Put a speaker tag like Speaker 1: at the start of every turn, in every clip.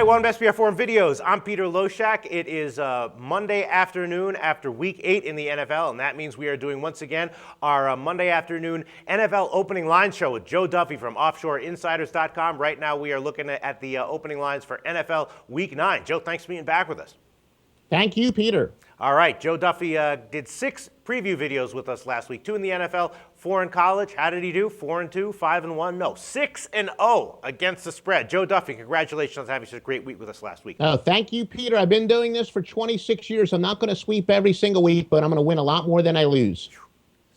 Speaker 1: Welcome to SBR Forum Videos. I'm Peter Loshak. It is Monday afternoon after Week 8 in the NFL, and that means we are doing, once again, our Monday afternoon NFL opening line show with Joe Duffy from OffshoreInsiders.com. Right now, we are looking at the opening lines for NFL Week 9. Joe, thanks for being back with us.
Speaker 2: Thank you, Peter.
Speaker 1: All right, Joe Duffy did 6 preview videos with us last week, 2 in the NFL, 4 in college. How did he do? 4-2, 5-1? No, 6-0 against the spread. Joe Duffy, congratulations on having such a great week with us last week.
Speaker 2: Oh, thank you, Peter. I've been doing this for 26 years. I'm not going to sweep every single week, but I'm going to win a lot more than I lose.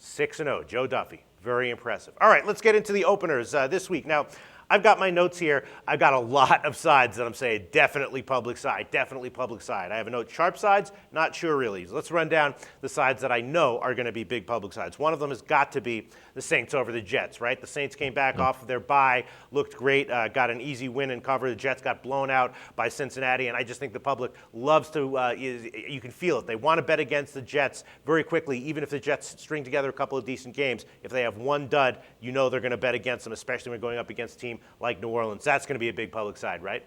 Speaker 1: 6-0, Joe Duffy. Very impressive. All right, let's get into the openers this week. Now, I've got my notes here. I've got a lot of sides that I'm saying definitely public side, definitely public side. I have a note, sharp sides, not sure really. So let's run down the sides that I know are going to be big public sides. One of them has got to be the Saints over the Jets, right? The Saints came back off of their bye, looked great, got an easy win and cover. The Jets got blown out by Cincinnati, and I just think the public loves to, you can feel it. They want to bet against the Jets very quickly, even if the Jets string together a couple of decent games. If they have one dud, you know they're going to bet against them, especially when going up against a team like New Orleans. That's going to be a big public side, right?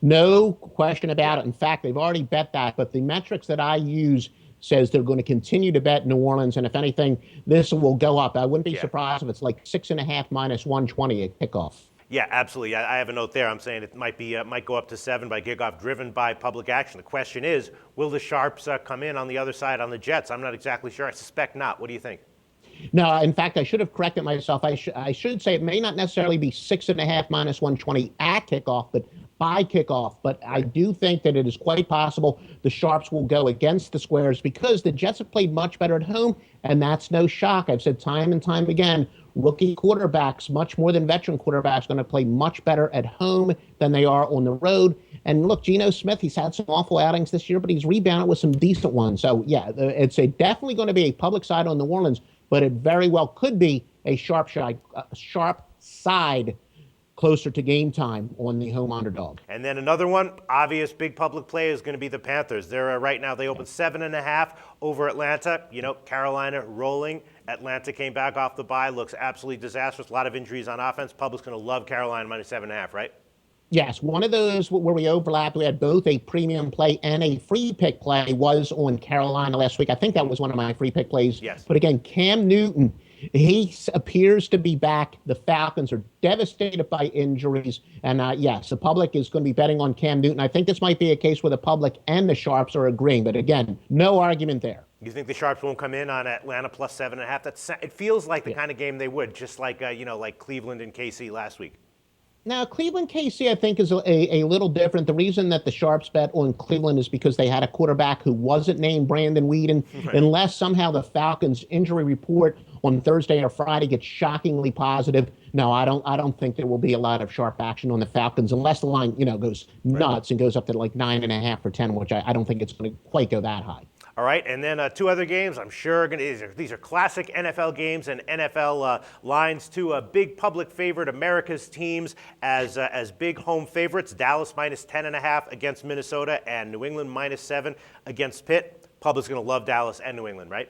Speaker 2: No question about it. In fact, they've already bet that, but the metrics that I use says they're going to continue to bet New Orleans, and if anything, this will go up. I wouldn't be surprised if it's like 6.5 minus 120 at kickoff.
Speaker 1: Yeah, absolutely. I have a note there. I'm saying it might go up to 7 by kickoff, driven by public action. The question is, will the sharps come in on the other side on the Jets? I'm not exactly sure. I suspect not. What do you think?
Speaker 2: No, in fact, I should have corrected myself. I should say it may not necessarily be 6.5 minus 120 at kickoff, but by kickoff. But I do think that it is quite possible the sharps will go against the squares because the Jets have played much better at home, and that's no shock. I've said time and time again, rookie quarterbacks, much more than veteran quarterbacks, going to play much better at home than they are on the road. And look, Geno Smith, he's had some awful outings this year, but he's rebounded with some decent ones. So, yeah, it's definitely going to be a public side on New Orleans, but it very well could be a sharp side closer to game time on the home underdog.
Speaker 1: And then another one, obvious big public play is going to be the Panthers. They're right now, they opened 7.5 over Atlanta. You know, Carolina rolling. Atlanta came back off the bye, looks absolutely disastrous. A lot of injuries on offense. Public's going to love Carolina minus 7.5, right?
Speaker 2: Yes, one of those where we overlapped, we had both a premium play and a free pick play was on Carolina last week. I think that was one of my free pick plays.
Speaker 1: Yes.
Speaker 2: But again, Cam Newton, he appears to be back. The Falcons are devastated by injuries. And yes, the public is going to be betting on Cam Newton. I think this might be a case where the public and the sharps are agreeing. But again, no argument there.
Speaker 1: You think the sharps won't come in on Atlanta plus 7.5? It feels like the kind of game they would, just like, like Cleveland and KC last week.
Speaker 2: Now, Cleveland KC, I think, is a little different. The reason that the sharps bet on Cleveland is because they had a quarterback who wasn't named Brandon Weeden. Right. Unless somehow the Falcons' injury report on Thursday or Friday gets shockingly positive, no, I don't think there will be a lot of sharp action on the Falcons unless the line, goes nuts and goes up to like 9.5 or 10, which I don't think it's going to quite go that high.
Speaker 1: All right, and then 2 other games. I'm sure these are classic NFL games and NFL lines. 2 big public favorite America's teams as big home favorites. Dallas minus 10.5 against Minnesota, and New England minus 7 against Pitt. Public's going to love Dallas and New England, right?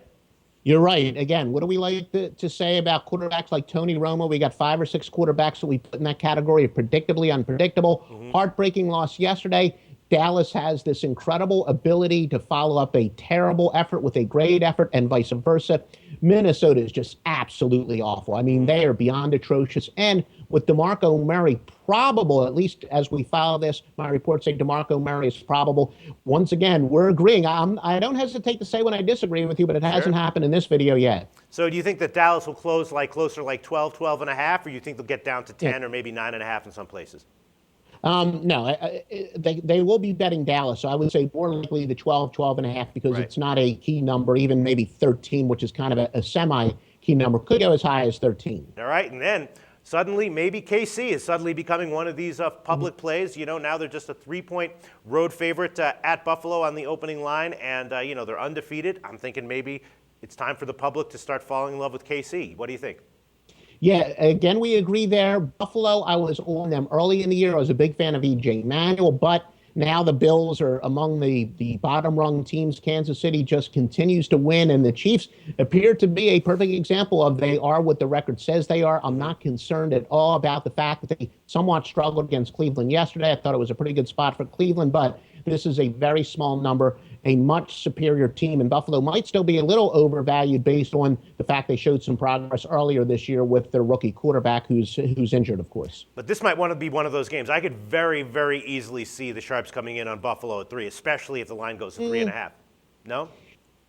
Speaker 2: You're right. Again, what do we like to say about quarterbacks like Tony Romo? We got 5 or 6 quarterbacks that we put in that category of predictably unpredictable. Mm-hmm. Heartbreaking loss yesterday. Dallas has this incredible ability to follow up a terrible effort with a great effort and vice versa. Minnesota is just absolutely awful. I mean, they are beyond atrocious. And with DeMarco Murray probable, at least as we follow this, my reports say DeMarco Murray is probable. Once again, we're agreeing. I don't hesitate to say when I disagree with you, but it hasn't happened in this video yet.
Speaker 1: So do you think that Dallas will close closer like 12, 12.5, or you think they'll get down to 10 or maybe 9.5 in some places?
Speaker 2: No, they will be betting Dallas. So I would say more likely the 12, 12.5 because it's not a key number, even maybe 13, which is kind of a semi-key number. Could go as high as 13.
Speaker 1: All right, and then suddenly maybe KC is suddenly becoming one of these public plays. Now they're just a 3-point road favorite at Buffalo on the opening line, and, they're undefeated. I'm thinking maybe it's time for the public to start falling in love with KC. What do you think?
Speaker 2: Yeah, again, we agree there. Buffalo, I was on them early in the year. I was a big fan of E.J. Manuel, but Now the Bills are among the bottom rung teams. Kansas City just continues to win, and the Chiefs appear to be a perfect example of they are what the record says they are. I'm not concerned at all about the fact that they somewhat struggled against Cleveland yesterday. I thought it was a pretty good spot for Cleveland, but this is a very small number. A much superior team, and Buffalo might still be a little overvalued based on the fact they showed some progress earlier this year with their rookie quarterback who's injured, of course.
Speaker 1: But this might want to be one of those games. I could very, very easily see the Sharps coming in on Buffalo at 3, especially if the line goes to 3.5. No?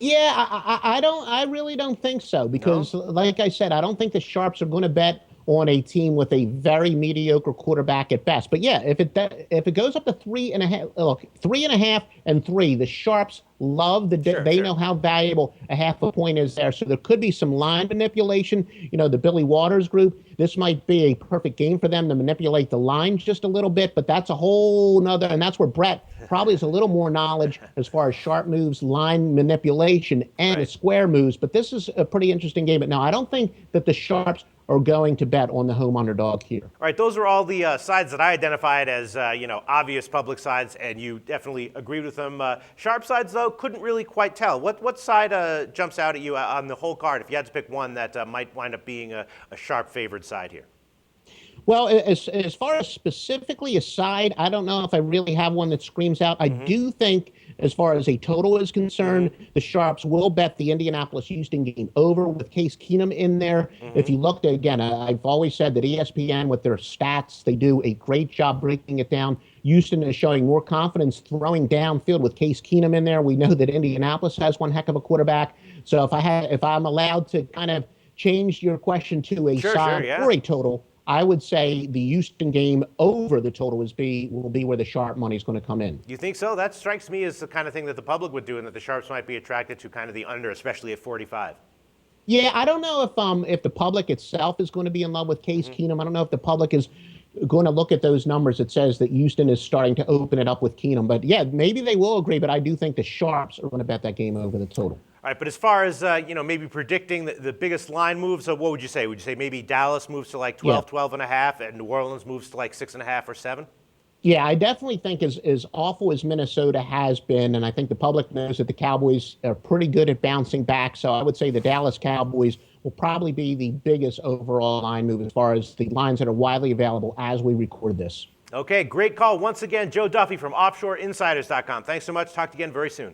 Speaker 2: Yeah, I really don't think so because, like I said, I don't think the Sharps are going to bet on a team with a very mediocre quarterback at best. But yeah, if it goes up to 3.5, look, 3.5 and 3, the Sharps love they know how valuable a half a point is there. So there could be some line manipulation. You know, the Billy Waters group, this might be a perfect game for them to manipulate the line just a little bit, but that's a whole nother, and that's where Brett probably has a little more knowledge as far as sharp moves, line manipulation, and square moves. But this is a pretty interesting game. But no, I don't think that the Sharps are going to bet on the home underdog here.
Speaker 1: All right, those are all the sides that I identified as, obvious public sides, and you definitely agreed with them. Sharp sides, though, couldn't really quite tell. What side jumps out at you on the whole card, if you had to pick one that might wind up being a sharp favored side here?
Speaker 2: Well, as far as specifically a side, I don't know if I really have one that screams out. I do think, as far as a total is concerned, the Sharps will bet the Indianapolis-Houston game over with Case Keenum in there. If you looked, again, I've always said that ESPN, with their stats, they do a great job breaking it down. Houston is showing more confidence throwing downfield with Case Keenum in there. We know that Indianapolis has one heck of a quarterback. So if I'm allowed to kind of change your question to a side or a total, I would say the Houston game over the total will be where the sharp money is going to come in.
Speaker 1: You think so? That strikes me as the kind of thing that the public would do, and that the Sharps might be attracted to kind of the under, especially at 45.
Speaker 2: Yeah, I don't know if the public itself is going to be in love with Case Keenum. I don't know if the public is going to look at those numbers that says that Houston is starting to open it up with Keenum. But yeah, maybe they will agree, but I do think the Sharps are going to bet that game over the total.
Speaker 1: All right, but as far as, maybe predicting the biggest line moves, what would you say? Would you say maybe Dallas moves to like 12, 12.5, and New Orleans moves to like 6.5 or 7?
Speaker 2: Yeah, I definitely think as awful as Minnesota has been, and I think the public knows that the Cowboys are pretty good at bouncing back, so I would say the Dallas Cowboys will probably be the biggest overall line move as far as the lines that are widely available as we record this.
Speaker 1: Okay, great call. Once again, Joe Duffy from OffshoreInsiders.com. Thanks so much. Talk to you again very soon.